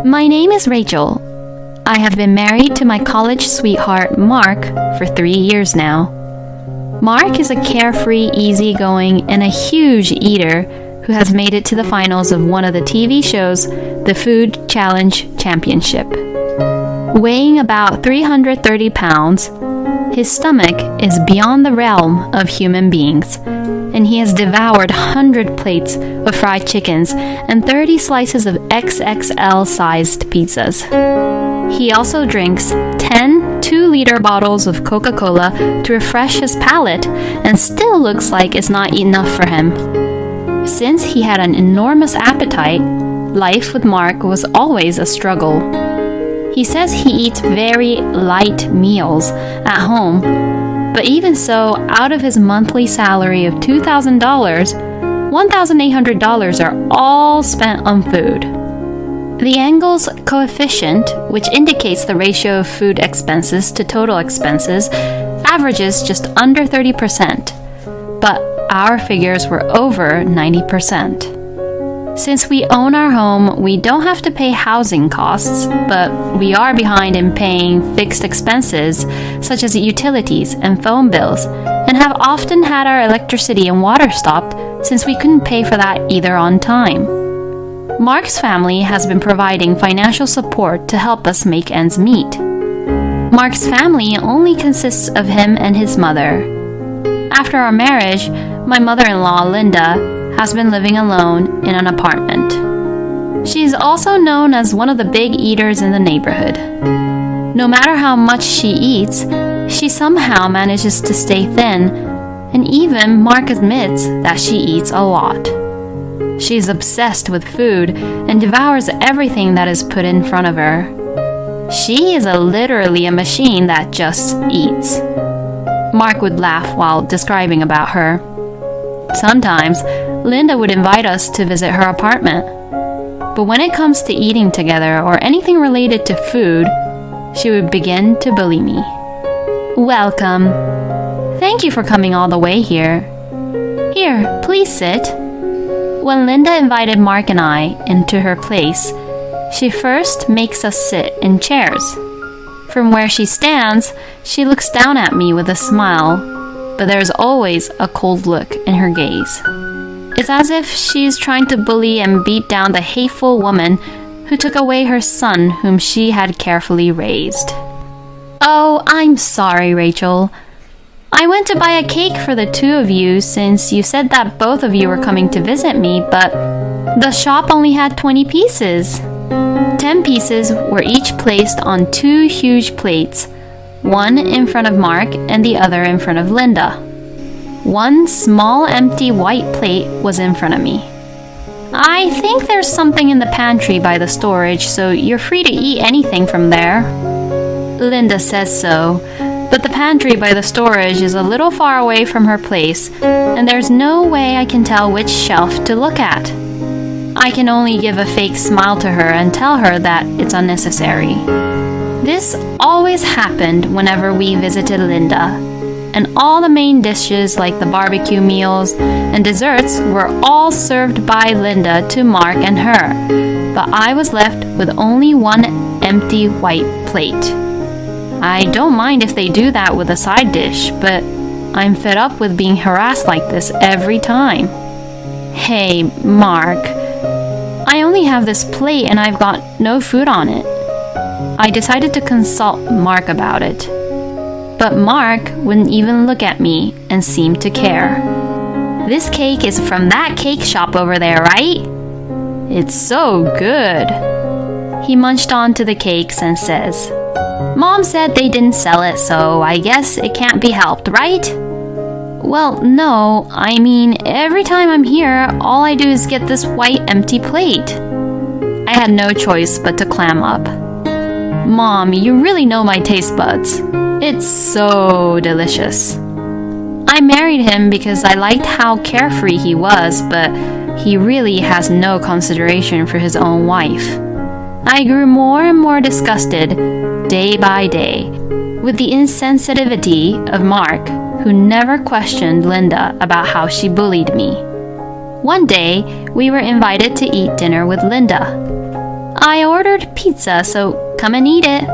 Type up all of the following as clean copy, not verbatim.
My name is Rachel. I have been married to my college sweetheart, Mark, for 3 years now. Mark is a carefree, easygoing, and a huge eater who has made it to the finals of one of the TV shows, the Food Challenge Championship. Weighing about 330 pounds, his stomach is beyond the realm of human beings, and he has devoured 100 plates of fried chickens and 30 slices of XXL-sized pizzas. He also drinks 10 2-liter bottles of Coca-Cola to refresh his palate and still looks like it's not enough for him. Since he had an enormous appetite, life with Mark was always a struggle. He says he eats very light meals at home, but even so, out of his monthly salary of $2,000, $1,800 are all spent on food. The Engel's coefficient, which indicates the ratio of food expenses to total expenses, averages just under 30%, but our figures were over 90%. Since we own our home, we don't have to pay housing costs, but we are behind in paying fixed expenses such as utilities and phone bills, and have often had our electricity and water stopped since we couldn't pay for that either on time. Mark's family has been providing financial support to help us make ends meet. Mark's family only consists of him and his mother. After our marriage, my mother-in-law, Linda, has been living alone in an apartment. She is also known as one of the big eaters in the neighborhood. No matter how much she eats, she somehow manages to stay thin, and even Mark admits that she eats a lot. She is obsessed with food and devours everything that is put in front of her. She is literally a machine that just eats. Mark would laugh while describing about her. Sometimes, Linda would invite us to visit her apartment. But when it comes to eating together or anything related to food, she would begin to bully me. Welcome. Thank you for coming all the way here. Here, please sit. When Linda invited Mark and I into her place, she first makes us sit in chairs. From where she stands, she looks down at me with a smile, but there's always a cold look in her gaze. It's as if she's trying to bully and beat down the hateful woman who took away her son whom she had carefully raised. Oh, I'm sorry, Rachel. I went to buy a cake for the two of you since you said that both of you were coming to visit me, but the shop only had 20 pieces. 10 pieces were each placed on 2 huge plates, one in front of Mark and the other in front of Linda. One small empty white plate was in front of me. I think there's something in the pantry by the storage, so you're free to eat anything from there. Linda says so, but the pantry by the storage is a little far away from her place, and there's no way I can tell which shelf to look at. I can only give a fake smile to her and tell her that it's unnecessary. This always happened whenever we visited Linda, and all the main dishes like the barbecue meals and desserts were all served by Linda to Mark and her, but I was left with only one empty white plate. I don't mind if they do that with a side dish, but I'm fed up with being harassed like this every time. Hey, Mark, I only have this plate and I've got no food on it. I decided to consult Mark about it. But Mark wouldn't even look at me and seemed to care. This cake is from that cake shop over there, right? It's so good. He munched onto the cakes and says, Mom said they didn't sell it, so I guess it can't be helped, right? Well, no, I mean, every time I'm here, all I do is get this white empty plate. I had no choice but to clam up. Mom, you really know my taste buds. It's so delicious. I married him because I liked how carefree he was, but he really has no consideration for his own wife. I grew more and more disgusted, day by day, with the insensitivity of Mark, who never questioned Linda about how she bullied me. One day, we were invited to eat dinner with Linda. I ordered pizza, so come and eat it.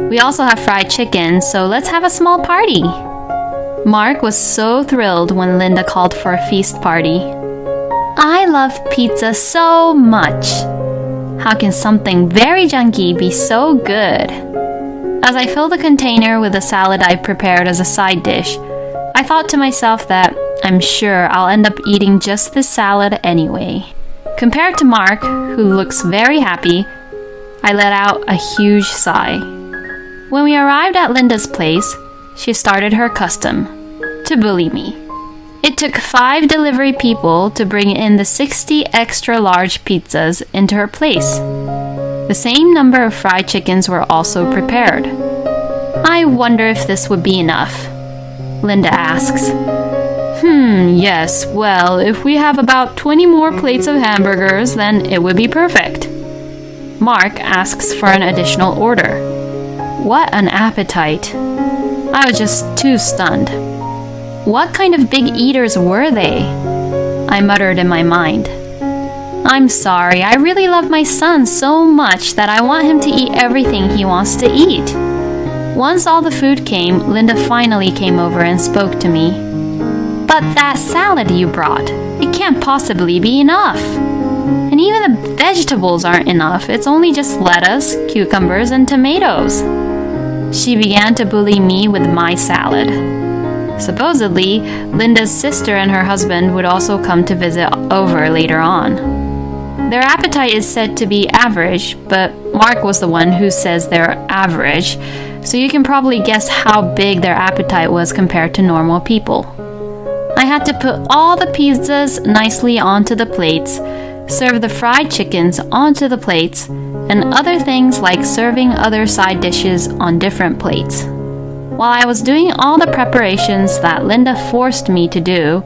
We also have fried chicken, so let's have a small party. Mark was so thrilled when Linda called for a feast party. I love pizza so much. How can something very junky be so good? As I filled the container with the salad I prepared as a side dish, I thought to myself that I'm sure I'll end up eating just this salad anyway. Compared to Mark, who looks very happy, I let out a huge sigh. When we arrived at Linda's place, she started her custom, to bully me. It took 5 delivery people to bring in the 60 extra large pizzas into her place. The same number of fried chickens were also prepared. I wonder if this would be enough. Linda asks. Yes, well, if we have about 20 more plates of hamburgers, then it would be perfect. Mark asks for an additional order. What an appetite. I was just too stunned. What kind of big eaters were they? I muttered in my mind. I'm sorry, I really love my son so much that I want him to eat everything he wants to eat. Once all the food came, Linda finally came over and spoke to me. But that salad you brought, it can't possibly be enough. And even the vegetables aren't enough. It's only just lettuce, cucumbers, and tomatoes. She began to bully me with my salad. Supposedly, Linda's sister and her husband would also come to visit over later on. Their appetite is said to be average, but Mark was the one who says they're average, so you can probably guess how big their appetite was compared to normal people. I had to put all the pizzas nicely onto the plates, serve the fried chickens onto the plates, and other things like serving other side dishes on different plates. While I was doing all the preparations that Linda forced me to do,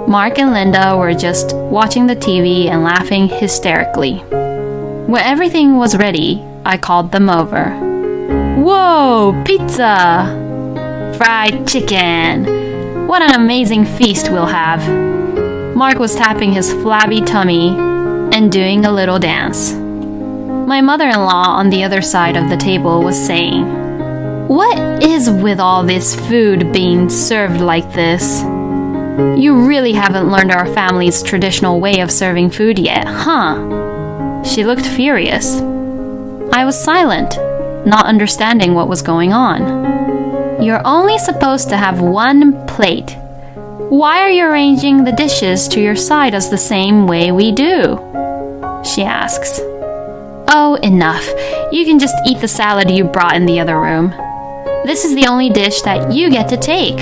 Mark and Linda were just watching the TV and laughing hysterically. When everything was ready, I called them over. Whoa, pizza! Fried chicken! What an amazing feast we'll have! Mark was tapping his flabby tummy and doing a little dance. My mother-in-law on the other side of the table was saying, "What is with all this food being served like this? You really haven't learned our family's traditional way of serving food yet, huh?" She looked furious. I was silent, not understanding what was going on. You're only supposed to have one plate. Why are you arranging the dishes to your side as the same way we do? She asks. Oh, enough. You can just eat the salad you brought in the other room. This is the only dish that you get to take.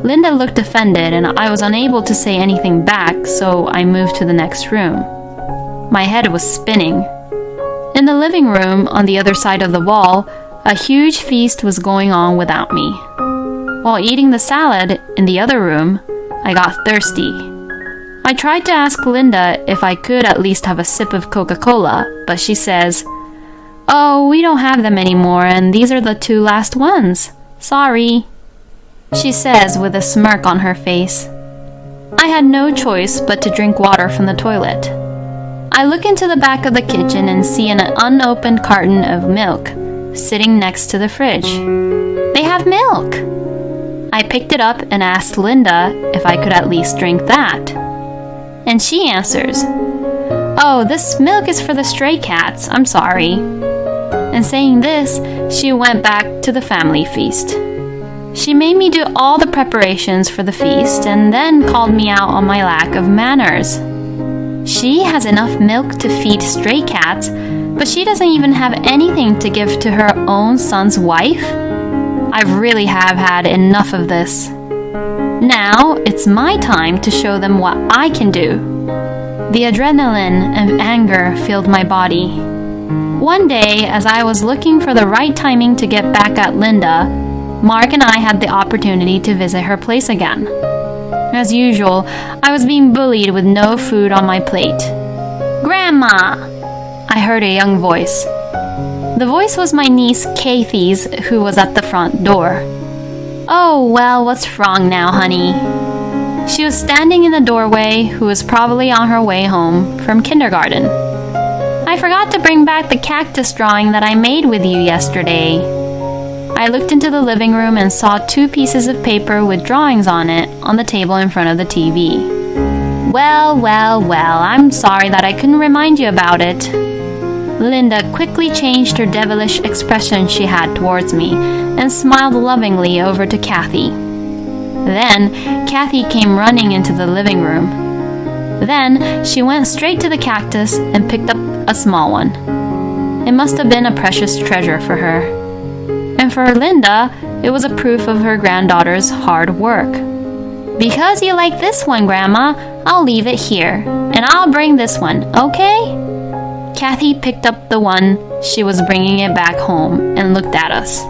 Linda looked offended and I was unable to say anything back, so I moved to the next room. My head was spinning. In the living room on the other side of the wall, a huge feast was going on without me. While eating the salad in the other room, I got thirsty. I tried to ask Linda if I could at least have a sip of Coca-Cola, but she says, "Oh, we don't have them anymore, and these are the 2 last ones. Sorry," she says with a smirk on her face. I had no choice but to drink water from the toilet. I look into the back of the kitchen and see an unopened carton of milk sitting next to the fridge. They have milk! I picked it up and asked Linda if I could at least drink that. And she answers, "Oh, this milk is for the stray cats, I'm sorry." And saying this, she went back to the family feast. She made me do all the preparations for the feast and then called me out on my lack of manners. She has enough milk to feed stray cats, but she doesn't even have anything to give to her own son's wife? I really have had enough of this. Now it's my time to show them what I can do. The adrenaline and anger filled my body. One day, as I was looking for the right timing to get back at Linda, Mark and I had the opportunity to visit her place again. As usual, I was being bullied with no food on my plate. "Grandma!" I heard a young voice. The voice was my niece Kathy's, who was at the front door. "Oh, well, what's wrong now, honey?" She was standing in the doorway, who was probably on her way home from kindergarten. I forgot to bring back the cactus drawing that I made with you yesterday. I looked into the living room and saw 2 pieces of paper with drawings on it on the table in front of the TV. Well, I'm sorry that I couldn't remind you about it. Linda quickly changed her devilish expression she had towards me and smiled lovingly over to Kathy. Then Kathy came running into the living room. Then she went straight to the cactus and picked up a small one. It must have been a precious treasure for her. And for Linda, it was a proof of her granddaughter's hard work. Because you like this one, Grandma, I'll leave it here. And I'll bring this one, okay? Kathy picked up the one she was bringing it back home and looked at us.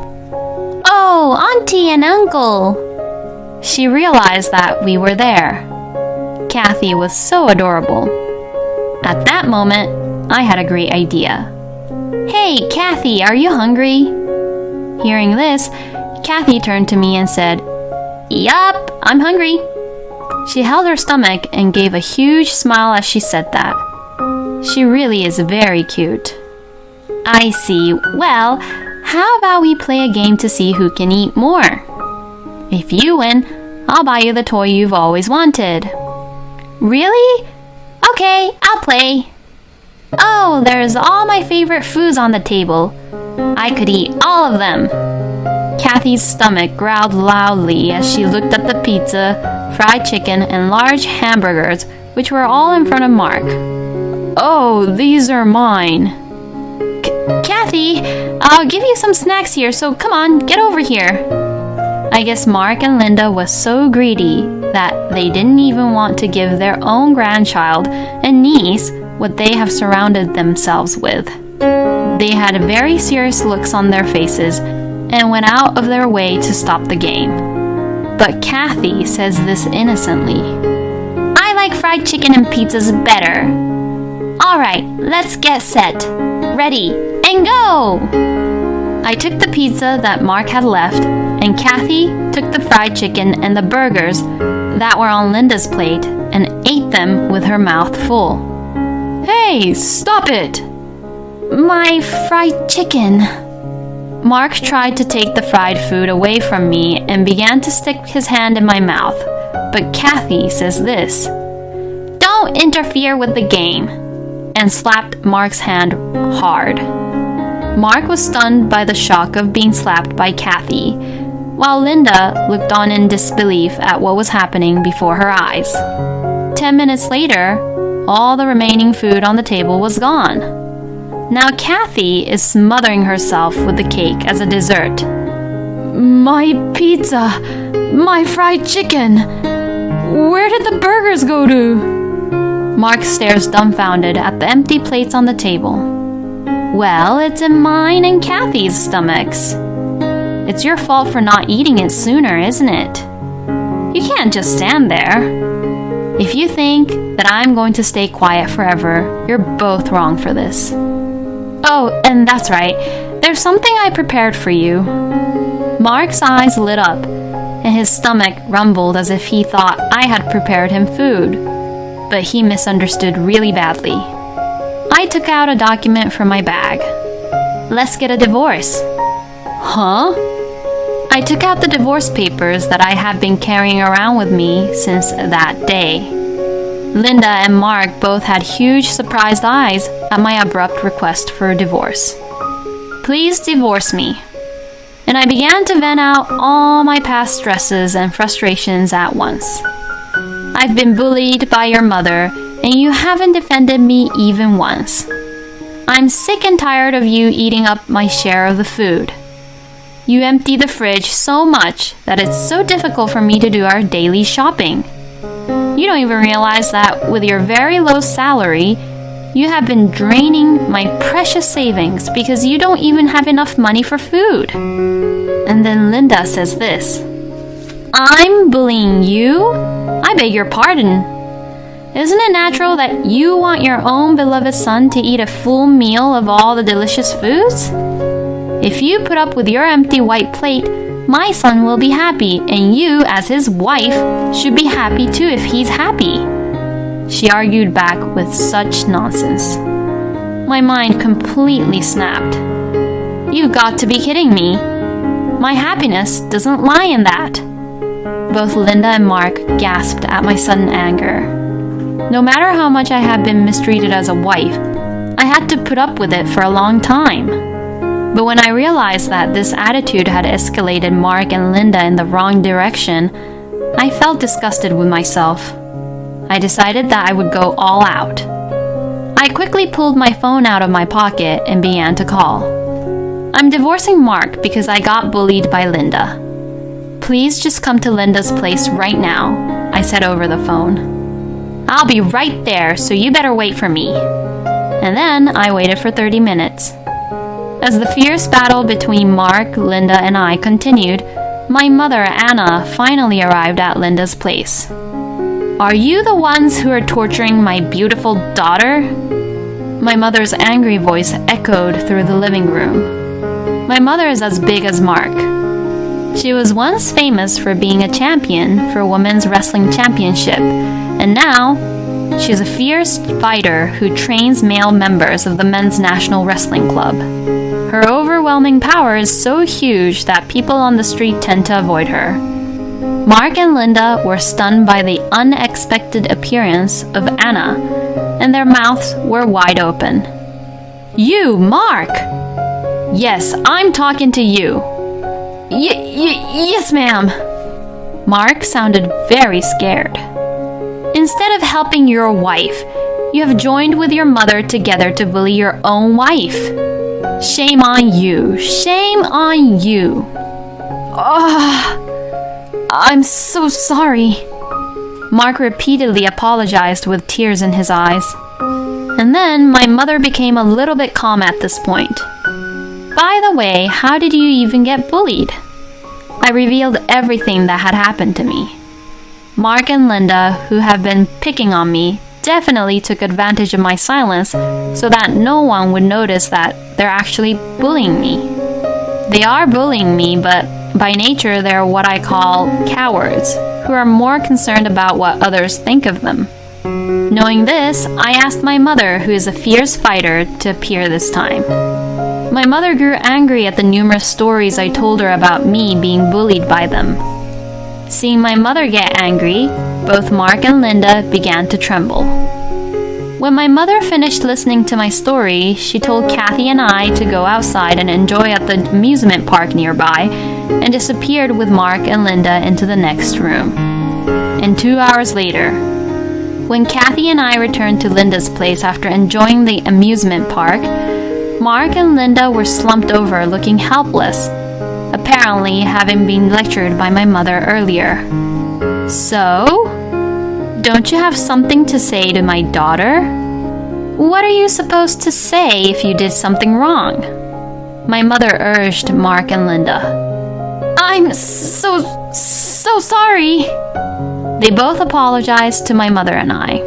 Oh, Auntie and Uncle! She realized that we were there. Kathy was so adorable. At that moment, I had a great idea. Hey, Kathy, are you hungry? Hearing this, Kathy turned to me and said, Yup, I'm hungry. She held her stomach and gave a huge smile as she said that. She really is very cute. I see. Well, how about we play a game to see who can eat more? If you win, I'll buy you the toy you've always wanted. Really? Okay, I'll play. Oh, there's all my favorite foods on the table. I could eat all of them. Kathy's stomach growled loudly as she looked at the pizza, fried chicken, and large hamburgers, which were all in front of Mark. Oh, these are mine. Kathy, I'll give you some snacks here, so come on, get over here. I guess Mark and Linda was so greedy that they didn't even want to give their own grandchild and niece what they have surrounded themselves with. They had very serious looks on their faces and went out of their way to stop the game. But Kathy says this innocently. I like fried chicken and pizzas better. Alright, let's get set. Ready, and go! I took the pizza that Mark had left, and Kathy took the fried chicken and the burgers that were on Linda's plate and ate them with her mouth full. Hey, stop it! My fried chicken. Mark tried to take the fried food away from me and began to stick his hand in my mouth, but Kathy says this. Don't interfere with the game, and slapped Mark's hand hard. Mark was stunned by the shock of being slapped by Kathy, while Linda looked on in disbelief at what was happening before her eyes. 10 minutes later, all the remaining food on the table was gone. Now Kathy is smothering herself with the cake as a dessert. My pizza! My fried chicken! Where did the burgers go to? Mark stares dumbfounded at the empty plates on the table. Well, it's in mine and Kathy's stomachs. It's your fault for not eating it sooner, isn't it? You can't just stand there. If you think that I'm going to stay quiet forever, you're both wrong for this. Oh, and that's right. There's something I prepared for you. Mark's eyes lit up, and his stomach rumbled as if he thought I had prepared him food. But he misunderstood really badly. I took out a document from my bag. Let's get a divorce. Huh? I took out the divorce papers that I have been carrying around with me since that day. Linda and Mark both had huge surprised eyes at my abrupt request for a divorce. Please divorce me. And I began to vent out all my past stresses and frustrations at once. I've been bullied by your mother, and you haven't defended me even once. I'm sick and tired of you eating up my share of the food. You empty the fridge so much that it's so difficult for me to do our daily shopping. You don't even realize that with your very low salary, you have been draining my precious savings because you don't even have enough money for food. And then Linda says this. I'm bullying you? I beg your pardon. Isn't it natural that you want your own beloved son to eat a full meal of all the delicious foods? If you put up with your empty white plate, my son will be happy, and you, as his wife, should be happy too if he's happy. She argued back with such nonsense. My mind completely snapped. You've got to be kidding me. My happiness doesn't lie in that. Both Linda and Mark gasped at my sudden anger. No matter how much I had been mistreated as a wife, I had to put up with it for a long time. But when I realized that this attitude had escalated Mark and Linda in the wrong direction, I felt disgusted with myself. I decided that I would go all out. I quickly pulled my phone out of my pocket and began to call. I'm divorcing Mark because I got bullied by Linda. Please just come to Linda's place right now, I said over the phone. I'll be right there, so you better wait for me. And then I waited for 30 minutes. As the fierce battle between Mark, Linda, and I continued, my mother, Anna, finally arrived at Linda's place. Are you the ones who are torturing my beautiful daughter? My mother's angry voice echoed through the living room. My mother is as big as Mark. She was once famous for being a champion for Women's Wrestling Championship, and now she's a fierce fighter who trains male members of the Men's National Wrestling Club. Her overwhelming power is so huge that people on the street tend to avoid her. Mark and Linda were stunned by the unexpected appearance of Anna, and their mouths were wide open. You, Mark! Yes, I'm talking to you. Yes, ma'am. Mark sounded very scared. Instead of helping your wife, you have joined with your mother together to bully your own wife. Shame on you. Shame on you. I'm so sorry. Mark repeatedly apologized with tears in his eyes. And then my mother became a little bit calm at this point. By the way, how did you even get bullied? I revealed everything that had happened to me. Mark and Linda, who have been picking on me, definitely took advantage of my silence so that no one would notice that they're actually bullying me. They are bullying me, but by nature they're what I call cowards, who are more concerned about what others think of them. Knowing this, I asked my mother, who is a fierce fighter, to appear this time. My mother grew angry at the numerous stories I told her about me being bullied by them. Seeing my mother get angry, both Mark and Linda began to tremble. When my mother finished listening to my story, she told Kathy and I to go outside and enjoy at the amusement park nearby, and disappeared with Mark and Linda into the next room. And 2 hours later, when Kathy and I returned to Linda's place after enjoying the amusement park, Mark and Linda were slumped over looking helpless, apparently having been lectured by my mother earlier. So, don't you have something to say to my daughter? What are you supposed to say if you did something wrong? My mother urged Mark and Linda. I'm so sorry. They both apologized to my mother and I.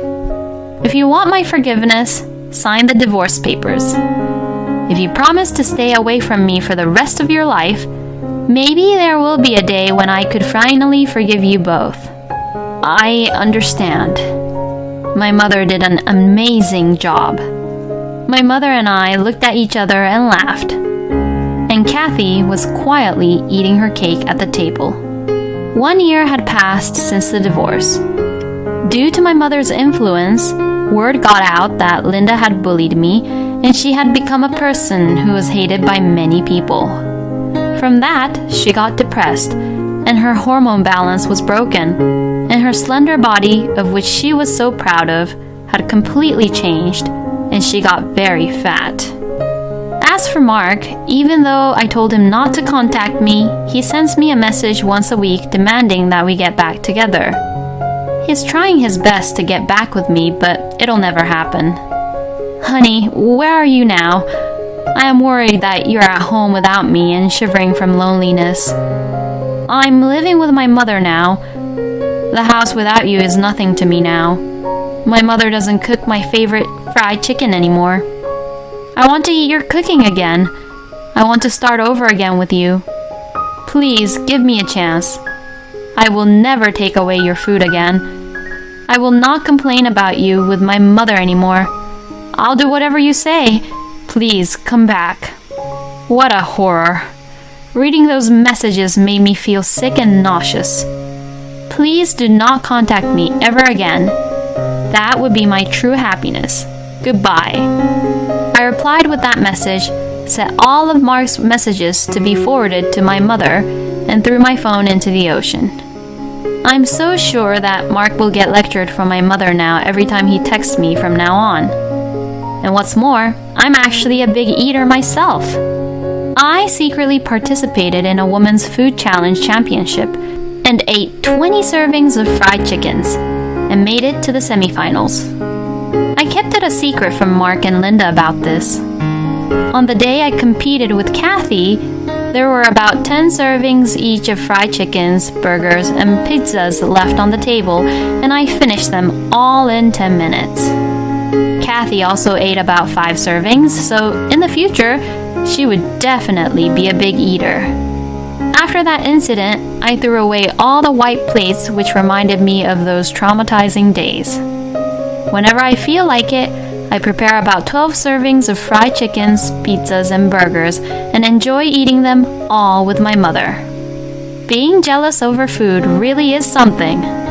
If you want my forgiveness, sign the divorce papers. If you promise to stay away from me for the rest of your life, maybe there will be a day when I could finally forgive you both. I understand. My mother did an amazing job. My mother and I looked at each other and laughed. And Kathy was quietly eating her cake at the table. 1 year had passed since the divorce. Due to my mother's influence, word got out that Linda had bullied me, and she had become a person who was hated by many people. From that, she got depressed, and her hormone balance was broken, and her slender body, of which she was so proud of, had completely changed, and she got very fat. As for Mark, even though I told him not to contact me, he sends me a message once a week demanding that we get back together. He's trying his best to get back with me, but it'll never happen. Honey, where are you now? I am worried that you're at home without me and shivering from loneliness. I'm living with my mother now. The house without you is nothing to me now. My mother doesn't cook my favorite fried chicken anymore. I want to eat your cooking again. I want to start over again with you. Please give me a chance. I will never take away your food again. I will not complain about you with my mother anymore. I'll do whatever you say. please come back. What a horror. Reading those messages made me feel sick and nauseous. Please do not contact me ever again. That would be my true happiness. Goodbye. I replied with that message, set all of Mark's messages to be forwarded to my mother, and threw my phone into the ocean. I'm so sure that Mark will get lectured from my mother now every time he texts me from now on. And what's more, I'm actually a big eater myself. I secretly participated in a women's food challenge championship and ate 20 servings of fried chickens and made it to the semifinals. I kept it a secret from Mark and Linda about this. On the day I competed with Kathy, there were about 10 servings each of fried chickens, burgers, and pizzas left on the table, and I finished them all in 10 minutes. Kathy also ate about 5 servings, so in the future, she would definitely be a big eater. After that incident, I threw away all the white plates, which reminded me of those traumatizing days. Whenever I feel like it, I prepare about 12 servings of fried chickens, pizzas, and burgers, and enjoy eating them all with my mother. Being jealous over food really is something.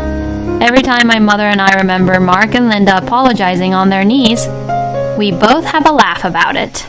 Every time my mother and I remember Mark and Linda apologizing on their knees, we both have a laugh about it.